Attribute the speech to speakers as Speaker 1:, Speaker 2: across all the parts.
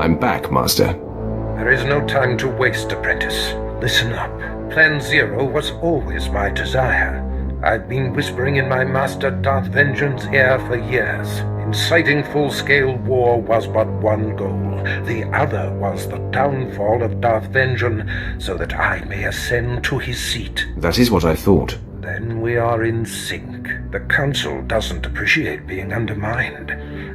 Speaker 1: I'm back, Master.
Speaker 2: There is no time to waste, apprentice. Listen up. Plan Zero was always my desire. I've been whispering in my master Darth Vengean's ear for years. Inciting full-scale war was but one goal. The other was the downfall of Darth Vengean, so that I may ascend to his seat.
Speaker 1: That is what I thought.
Speaker 2: Then we are in sync. The Council doesn't appreciate being undermined.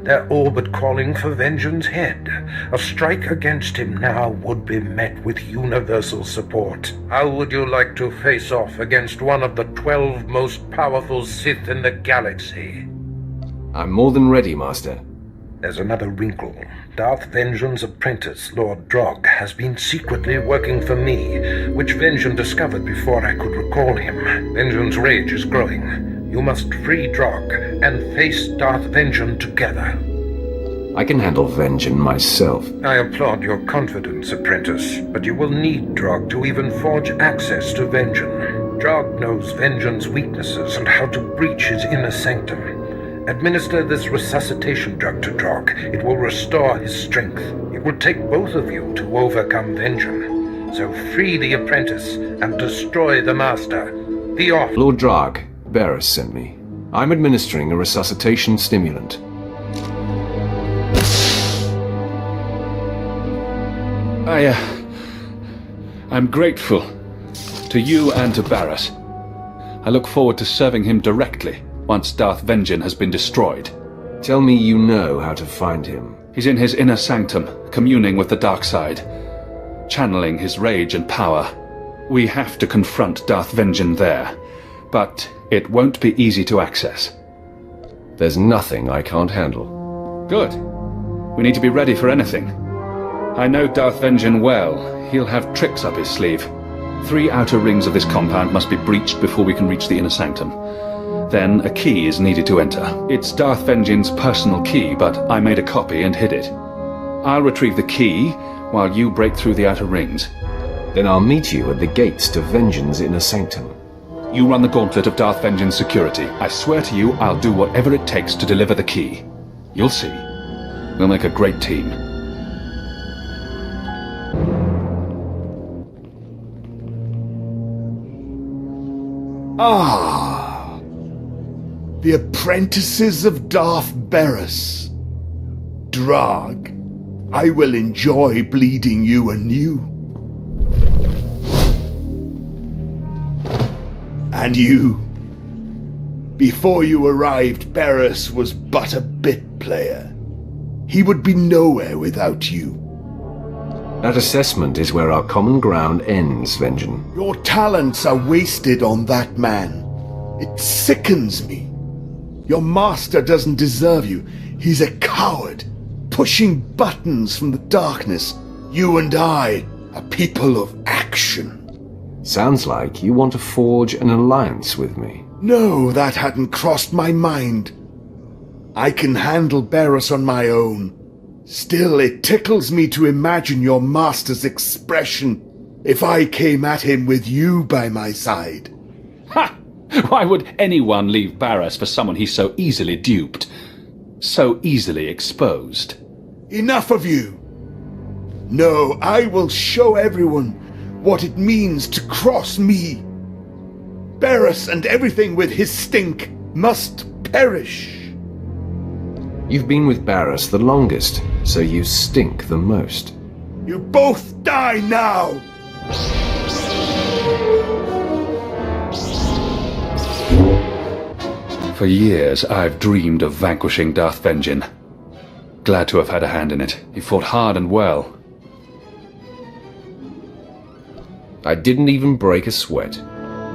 Speaker 2: They're all but calling for Vengean's head. A strike against him now would be met with universal support. How would you like to face off against one of the 12 most powerful Sith in the galaxy?
Speaker 1: I'm more than ready, Master.
Speaker 2: There's another wrinkle. Darth Vengean's apprentice, Lord Drog, has been secretly working for me, which Vengean discovered before I could recall him. Vengean's rage is growing. You must free Drog and face Darth Vengean together.
Speaker 1: I can handle Vengean myself.
Speaker 2: I applaud your confidence, apprentice, but you will need Drog to even forge access to Vengean. Drog knows Vengean's weaknesses and how to breach his inner sanctum. Administer this resuscitation drug to Drog. It will restore his strength. It will take both of you to overcome Vengean. So free the apprentice and destroy the master. Be off.
Speaker 1: Lord Drag, Barris sent me. I'm administering a resuscitation stimulant.
Speaker 3: I'm grateful to you and to Barris. I look forward to serving him directly once Darth Vengean has been destroyed.
Speaker 1: Tell me you know how to find him.
Speaker 3: He's in his inner sanctum, communing with the dark side, channeling his rage and power. We have to confront Darth Vengean there, but it won't be easy to access.
Speaker 1: There's nothing I can't handle.
Speaker 3: Good. We need to be ready for anything. I know Darth Vengean well. He'll have tricks up his sleeve. 3 outer rings of this compound must be breached before we can reach the inner sanctum. Then a key is needed to enter. It's Darth Vengean's personal key, but I made a copy and hid it. I'll retrieve the key while you break through the outer rings.
Speaker 1: Then I'll meet you at the gates to Vengean's inner sanctum.
Speaker 3: You run the gauntlet of Darth Vengean's security. I swear to you, I'll do whatever it takes to deliver the key. You'll see. We'll make a great team.
Speaker 4: Ah, the apprentices of Darth Barris. Drag, I will enjoy bleeding you anew. And you. Before you arrived, Barris was but a bit player. He would be nowhere without you.
Speaker 1: That assessment is where our common ground ends, Vengean.
Speaker 4: Your talents are wasted on that man. It sickens me. Your master doesn't deserve you. He's a coward, pushing buttons from the darkness. You and I are people of action.
Speaker 1: Sounds like you want to forge an alliance with me.
Speaker 4: No, that hadn't crossed my mind. I can handle Barris on my own. Still, it tickles me to imagine your master's expression if I came at him with you by my side.
Speaker 3: Ha! Why would anyone leave Barris for someone he's so easily duped? So easily exposed?
Speaker 4: Enough of you! No, I will show everyone what it means to cross me. Barris and everything with his stink must perish.
Speaker 1: You've been with Barris the longest, so you stink the most.
Speaker 4: You both die now!
Speaker 3: For years, I've dreamed of vanquishing Darth Vengean. Glad to have had a hand in it. He fought hard and well.
Speaker 1: I didn't even break a sweat.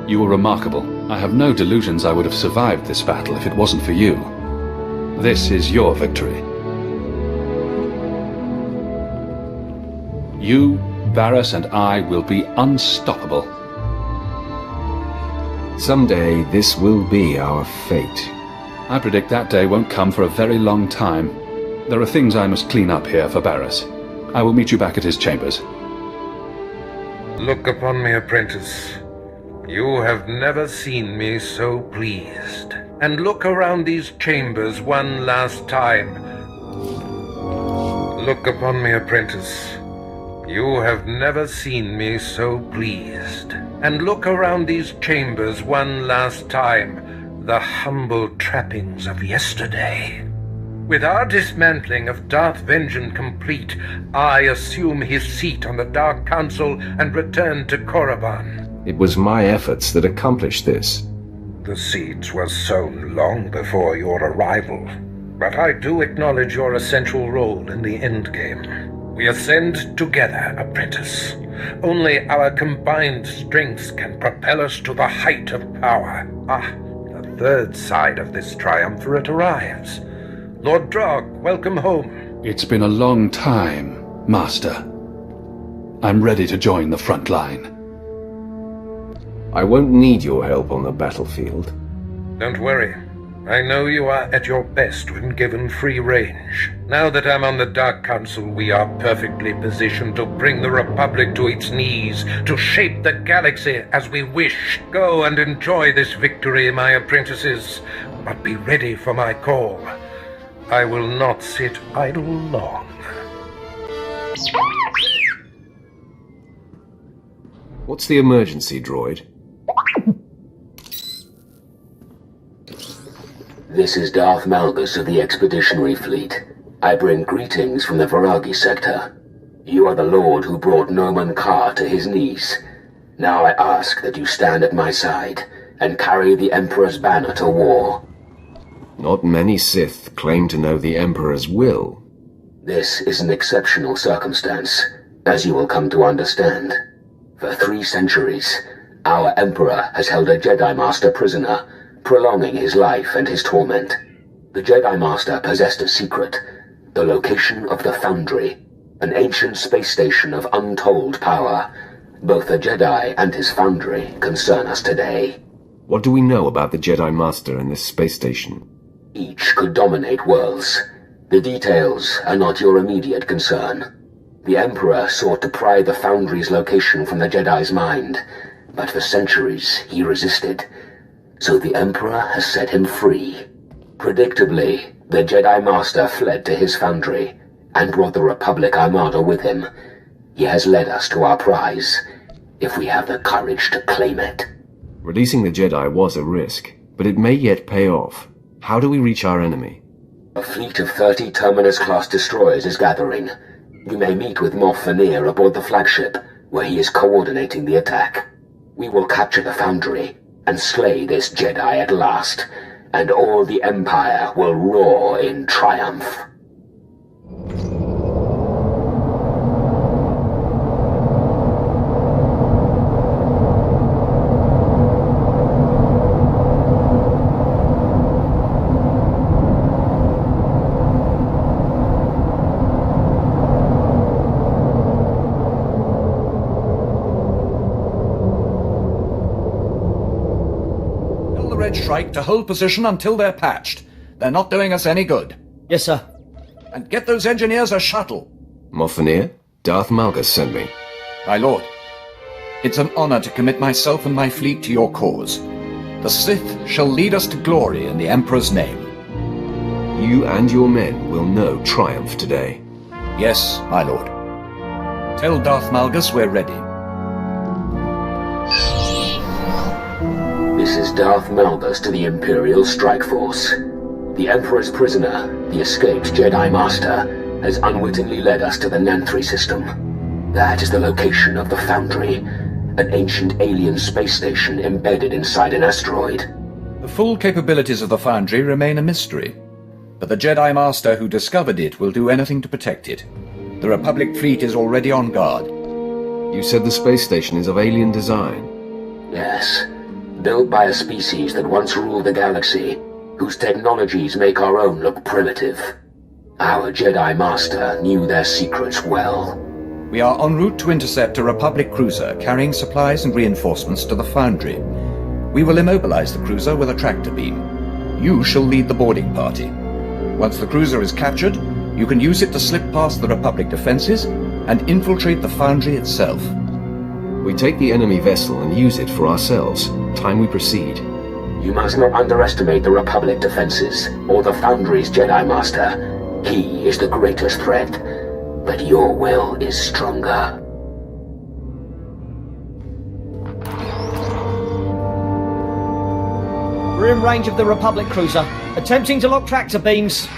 Speaker 3: You were remarkable. I have no delusions I would have survived this battle if it wasn't for you. This is your victory. You, Barris, and I will be unstoppable.
Speaker 1: Someday, this will be our fate.
Speaker 3: I predict that day won't come for a very long time. There are things I must clean up here for Barris. I will meet you back at his chambers.
Speaker 2: Look upon me, apprentice. You have never seen me so pleased. And look around these chambers one last time. Look upon me, apprentice. You have never seen me so pleased. And look around these chambers one last time, the humble trappings of yesterday. With our dismantling of Darth Vengean complete, I assume his seat on the Dark Council and return to Korriban.
Speaker 1: It was my efforts that accomplished this.
Speaker 2: The seeds were sown long before your arrival, but I do acknowledge your essential role in the endgame. We ascend together, apprentice. Only our combined strengths can propel us to the height of power. The third side of this triumvirate arrives. Lord Drog, welcome home.
Speaker 3: It's been a long time, Master. I'm ready to join the front line.
Speaker 1: I won't need your help on the battlefield.
Speaker 2: Don't worry. I know you are at your best when given free range. Now that I'm on the Dark Council, we are perfectly positioned to bring the Republic to its knees, to shape the galaxy as we wish. Go and enjoy this victory, my apprentices, but be ready for my call. I will not sit idle long.
Speaker 1: What's the emergency, droid?
Speaker 5: This is Darth Malgus of the Expeditionary Fleet. I bring greetings from the Viragi sector. You are the Lord who brought Noman Ka to his knees. Now I ask that you stand at my side and carry the Emperor's banner to war.
Speaker 1: Not many Sith claim to know the Emperor's will.
Speaker 5: This is an exceptional circumstance, as you will come to understand. For 3 centuries, our Emperor has held a Jedi Master prisoner, prolonging his life and his torment. The Jedi Master possessed a secret, the location of the Foundry, an ancient space station of untold power. Both the Jedi and his Foundry concern us today.
Speaker 1: What do we know about the Jedi Master and this space station?
Speaker 5: Each could dominate worlds. The details are not your immediate concern. The Emperor sought to pry the Foundry's location from the Jedi's mind, but for centuries he resisted. So the Emperor has set him free. Predictably, the Jedi Master fled to his Foundry and brought the Republic Armada with him. He has led us to our prize, if we have the courage to claim it.
Speaker 1: Releasing the Jedi was a risk, but it may yet pay off. How do we reach our enemy?
Speaker 5: A fleet of 30 Terminus-class destroyers is gathering. We may meet with Moff Veneer aboard the flagship, where he is coordinating the attack. We will capture the Foundry and slay this Jedi at last, and all the Empire will roar in triumph.
Speaker 6: Strike to hold position until they're patched. They're not doing us any good.
Speaker 7: Yes, sir.
Speaker 6: And get those engineers a shuttle.
Speaker 1: Moff Veneer, Darth Malgus sent me.
Speaker 6: My lord, it's an honor to commit myself and my fleet to your cause. The Sith shall lead us to glory in the Emperor's name.
Speaker 1: You and your men will know triumph today.
Speaker 6: Yes, my lord. Tell Darth Malgus we're ready.
Speaker 5: This is Darth Malgus to the Imperial Strike Force. The Emperor's prisoner, the escaped Jedi Master, has unwittingly led us to the Nanthri system. That is the location of the Foundry, an ancient alien space station embedded inside an asteroid.
Speaker 6: The full capabilities of the Foundry remain a mystery, but the Jedi Master who discovered it will do anything to protect it. The Republic fleet is already on guard.
Speaker 1: You said the space station is of alien design?
Speaker 5: Yes. Built by a species that once ruled the galaxy, whose technologies make our own look primitive. Our Jedi Master knew their secrets well.
Speaker 6: We are en route to intercept a Republic cruiser carrying supplies and reinforcements to the Foundry. We will immobilize the cruiser with a tractor beam. You shall lead the boarding party. Once the cruiser is captured, you can use it to slip past the Republic defenses and infiltrate the Foundry itself.
Speaker 1: We take the enemy vessel and use it for ourselves. Time we proceed.
Speaker 5: You must not underestimate the Republic defenses, or the Foundry's Jedi Master. He is the greatest threat. but your will is stronger.
Speaker 7: We're in range of the Republic cruiser, attempting to lock tractor beams.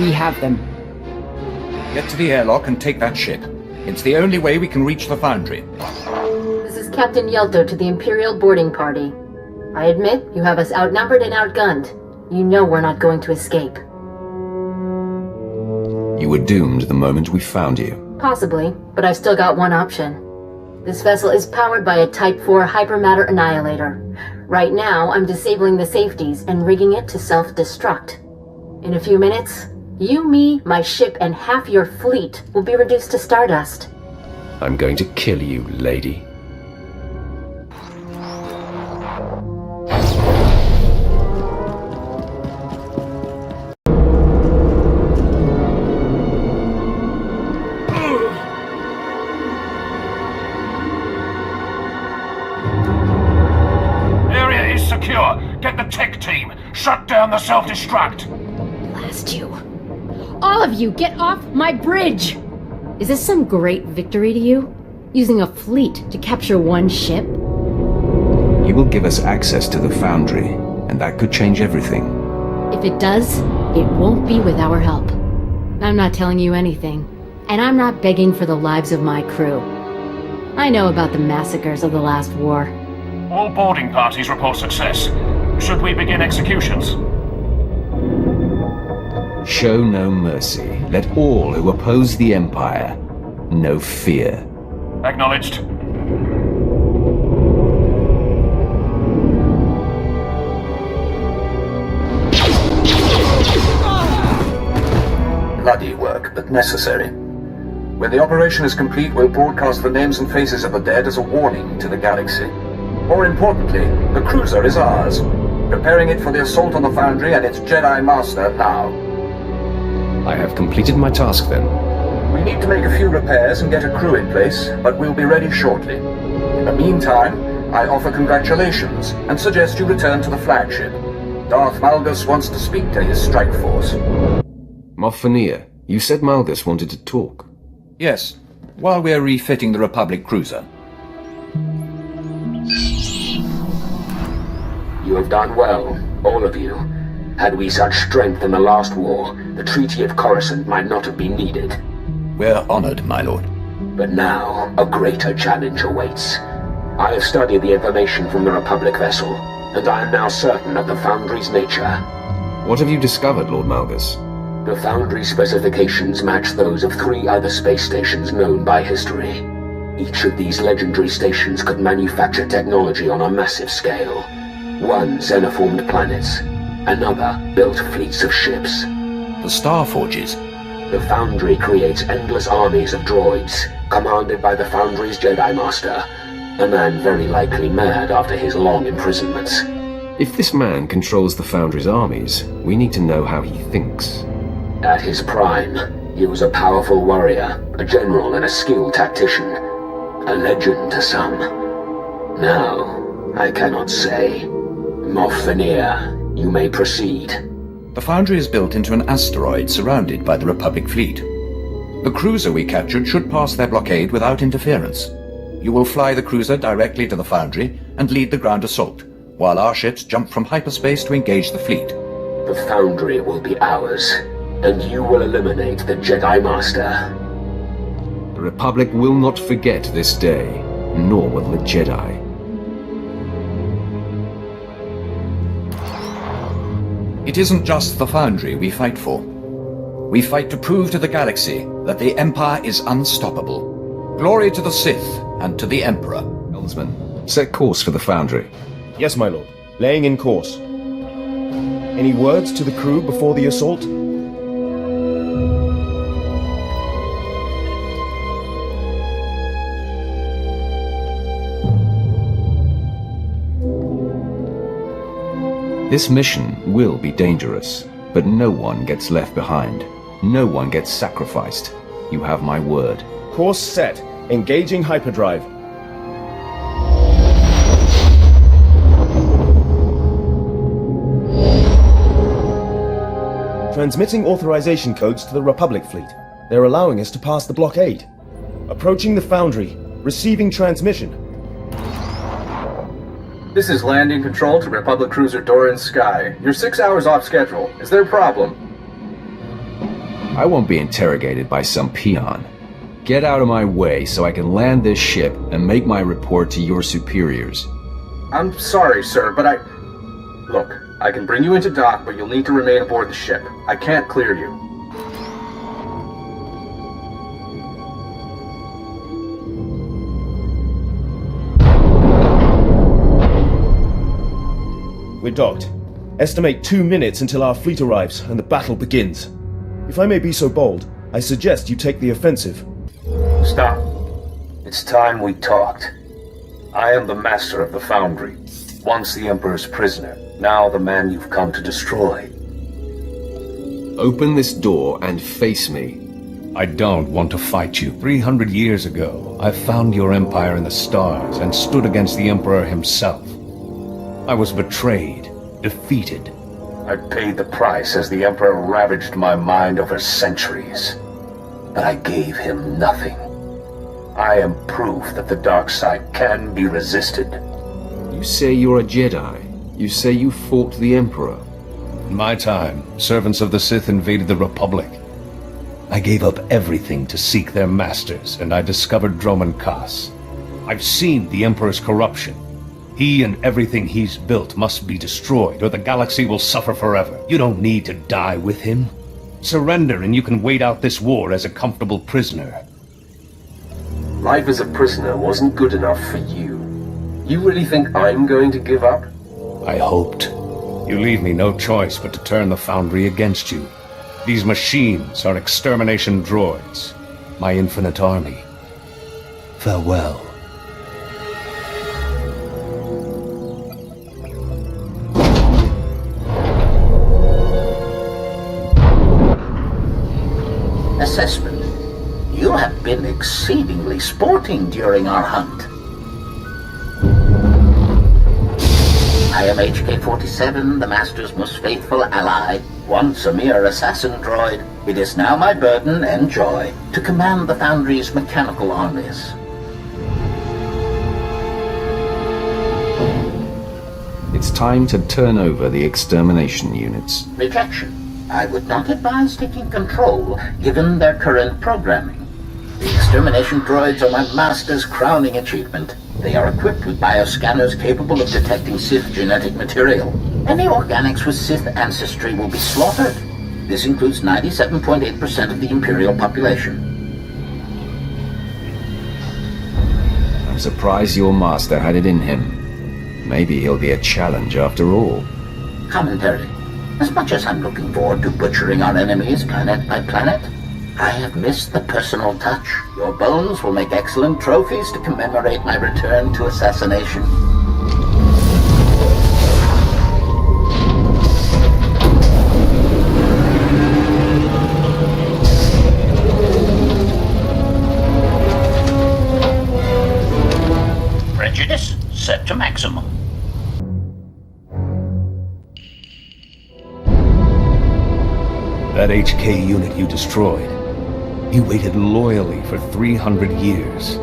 Speaker 8: We have them.
Speaker 6: Get to the airlock and take that ship. It's the only way we can reach the Foundry.
Speaker 9: This is Captain Yelto to the Imperial boarding party. I admit, you have us outnumbered and outgunned. You know we're not going to escape.
Speaker 1: You were doomed the moment we found you.
Speaker 9: Possibly, but I've still got one option. This vessel is powered by a Type 4 hypermatter annihilator. Right now, I'm disabling the safeties and rigging it to self-destruct. In a few minutes, you, me, my ship, and half your fleet will be reduced to stardust.
Speaker 1: I'm going to kill you, lady.
Speaker 10: Area is secure. Get the tech team. Shut down the self-destruct.
Speaker 9: Blast you. All of you, get off my bridge! Is this some great victory to you? Using a fleet to capture one ship?
Speaker 1: You will give us access to the Foundry, and that could change everything.
Speaker 9: If it does, it won't be with our help. I'm not telling you anything, and I'm not begging for the lives of my crew. I know about the massacres of the last war.
Speaker 10: All boarding parties report success. Should we begin executions?
Speaker 1: Show no mercy. Let all who oppose the Empire know fear.
Speaker 10: Acknowledged.
Speaker 11: Bloody work, but necessary. When the operation is complete, we'll broadcast the names and faces of the dead as a warning to the galaxy. More importantly, the cruiser is ours. Preparing it for the assault on the Foundry and its Jedi Master now.
Speaker 1: I have completed my task then.
Speaker 11: We need to make a few repairs and get a crew in place, but we'll be ready shortly. In the meantime, I offer congratulations and suggest you return to the flagship. Darth Malgus wants to speak to his strike force.
Speaker 1: Moff Fenir, you said Malgus wanted to talk.
Speaker 6: Yes, while we're refitting the Republic cruiser.
Speaker 5: You have done well, all of you. Had we such strength in the last war, the Treaty of Coruscant might not have been needed.
Speaker 6: We're honored, my lord.
Speaker 5: But now, a greater challenge awaits. I have studied the information from the Republic vessel, and I am now certain of the Foundry's nature.
Speaker 1: What have you discovered, Lord Malgus?
Speaker 5: The Foundry specifications match those of 3 other space stations known by history. Each of these legendary stations could manufacture technology on a massive scale. One xenoformed planets, another built fleets of ships.
Speaker 6: The Star Forges.
Speaker 5: The Foundry creates endless armies of droids, commanded by the Foundry's Jedi Master, a man very likely mad after his long imprisonments.
Speaker 1: If this man controls the Foundry's armies, we need to know how he thinks.
Speaker 5: At his prime, he was a powerful warrior, a general and a skilled tactician. A legend to some. Now, I cannot say. Moff Fenir, you may proceed.
Speaker 6: The Foundry is built into an asteroid surrounded by the Republic fleet. The cruiser we captured should pass their blockade without interference. You will fly the cruiser directly to the Foundry and lead the ground assault, while our ships jump from hyperspace to engage the fleet.
Speaker 5: The Foundry will be ours, and you will eliminate the Jedi Master.
Speaker 1: The Republic will not forget this day, nor will the Jedi.
Speaker 6: It isn't just the Foundry we fight for. We fight to prove to the galaxy that the Empire is unstoppable. Glory to the Sith and to the Emperor.
Speaker 1: Helmsman, set course for the Foundry.
Speaker 12: Yes, my lord. Laying in course. Any words to the crew before the assault?
Speaker 1: This mission will be dangerous, but no one gets left behind. No one gets sacrificed. You have my word.
Speaker 12: Course set. Engaging hyperdrive. Transmitting authorization codes to the Republic fleet. They're allowing us to pass the blockade. Approaching the Foundry. Receiving transmission.
Speaker 11: This is landing control to Republic Cruiser Doran Sky. You're 6 hours off schedule. Is there a problem?
Speaker 1: I won't be interrogated by some peon. Get out of my way so I can land this ship and make my report to your superiors.
Speaker 11: I'm sorry, sir, but Look, I can bring you into dock, but you'll need to remain aboard the ship. I can't clear you.
Speaker 12: We're docked. Estimate 2 minutes until our fleet arrives and the battle begins. If I may be so bold, I suggest you take the offensive.
Speaker 2: Stop. It's time we talked. I am the master of the Foundry. Once the Emperor's prisoner, now the man you've come to destroy.
Speaker 1: Open this door and face me.
Speaker 3: I don't want to fight you. 300 years ago, I found your empire in the stars and stood against the Emperor himself. I was betrayed, defeated.
Speaker 2: I paid the price as the Emperor ravaged my mind over centuries. But I gave him nothing. I am proof that the dark side can be resisted.
Speaker 1: You say you're a Jedi. You say you fought the Emperor.
Speaker 3: In my time, servants of the Sith invaded the Republic. I gave up everything to seek their masters, and I discovered Droman Kaas. I've seen the Emperor's corruption. He and everything he's built must be destroyed, or the galaxy will suffer forever. You don't need to die with him. Surrender, and you can wait out this war as a comfortable prisoner.
Speaker 2: Life as a prisoner wasn't good enough for you. You really think I'm going to give up?
Speaker 3: I hoped. You leave me no choice but to turn the Foundry against you. These machines are extermination droids. My infinite army. Farewell.
Speaker 8: Assessment. You have been exceedingly sporting during our hunt. I am HK-47, the Master's most faithful ally. Once a mere assassin droid, it is now my burden and joy to command the Foundry's mechanical armies.
Speaker 1: It's time to turn over the extermination units.
Speaker 8: Rejection. I would not advise taking control, given their current programming. The extermination droids are my Master's crowning achievement. They are equipped with bioscanners capable of detecting Sith genetic material. Any organics with Sith ancestry will be slaughtered. This includes 97.8% of the Imperial population.
Speaker 1: I'm surprised your master had it in him. Maybe he'll be a challenge after all.
Speaker 8: Commentary. As much as I'm looking forward to butchering our enemies planet by planet, I have missed the personal touch. Your bones will make excellent trophies to commemorate my return to assassination. Prejudice set to maximum.
Speaker 3: That HK unit you destroyed, he waited loyally for 300 years.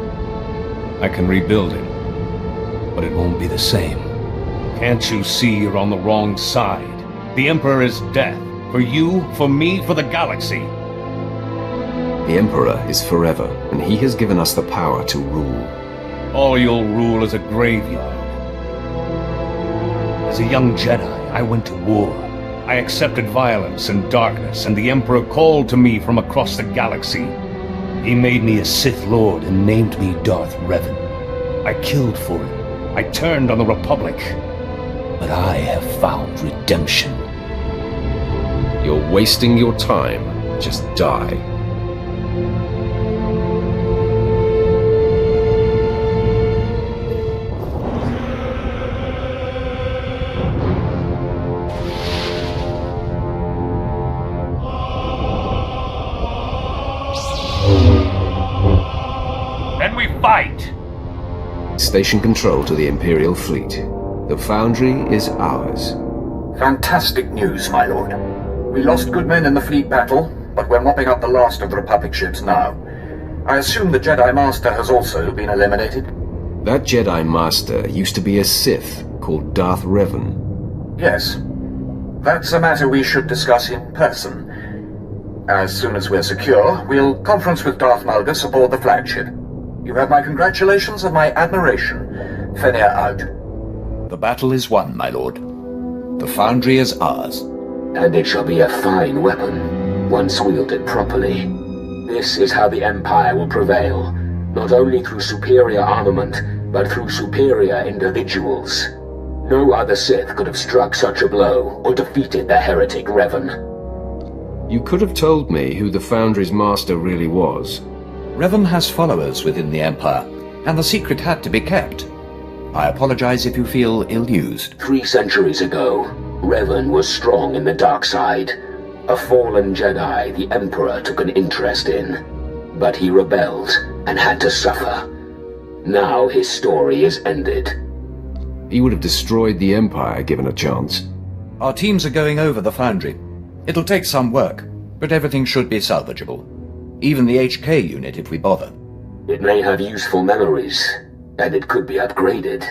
Speaker 3: I can rebuild it, but it won't be the same. Can't you see you're on the wrong side? The Emperor is death. For you, for me, for the galaxy.
Speaker 1: The Emperor is forever, and he has given us the power to rule.
Speaker 3: All you'll rule is a graveyard. As a young Jedi, I went to war. I accepted violence and darkness, and the Emperor called to me from across the galaxy. He made me a Sith Lord and named me Darth Revan. I killed for him. I turned on the Republic. But I have found redemption.
Speaker 1: You're wasting your time. Just die.
Speaker 10: Then we fight!
Speaker 1: Station control to the Imperial fleet. The Foundry is ours.
Speaker 2: Fantastic news, my lord.
Speaker 11: We lost good men in the fleet battle, but we're mopping up the last of the Republic ships now. I assume the Jedi Master has also been eliminated?
Speaker 1: That Jedi Master used to be a Sith called Darth REVAN.
Speaker 11: Yes. That's a matter we should discuss in person. As soon as we're secure, we'll conference with Darth Malgus aboard the flagship. You have my congratulations and my admiration. Fenrir out.
Speaker 6: The battle is won, my lord. The Foundry is ours.
Speaker 5: And it shall be a fine weapon, once wielded properly. This is how the Empire will prevail, not only through superior armament, but through superior individuals. No other Sith could have struck such a blow or defeated the heretic Revan.
Speaker 1: You could have told me who the Foundry's master really was.
Speaker 6: Revan has followers within the Empire, and the secret had to be kept. I apologize if you feel ill-used.
Speaker 5: 3 centuries ago, Revan was strong in the dark side. A fallen Jedi the Emperor took an interest in. But he rebelled and had to suffer. Now his story is ended.
Speaker 1: He would have destroyed the Empire given a chance.
Speaker 6: Our teams are going over the Foundry. It'll take some work, but everything should be salvageable. Even the HK unit if we bother.
Speaker 5: It may have useful memories, and it could be upgraded.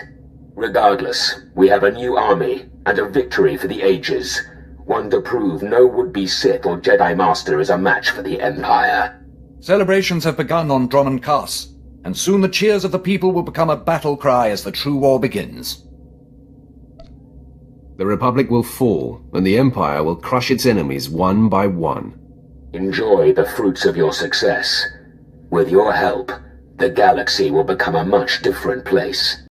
Speaker 5: Regardless, we have a new army and a victory for the ages. One to prove no would-be Sith or Jedi Master is a match for the Empire.
Speaker 6: Celebrations have begun on Drummond Cass, and soon the cheers of the people will become a battle cry as the true war begins.
Speaker 1: The Republic will fall, and the Empire will crush its enemies one by one.
Speaker 5: Enjoy the fruits of your success. With your help, the galaxy will become a much different place.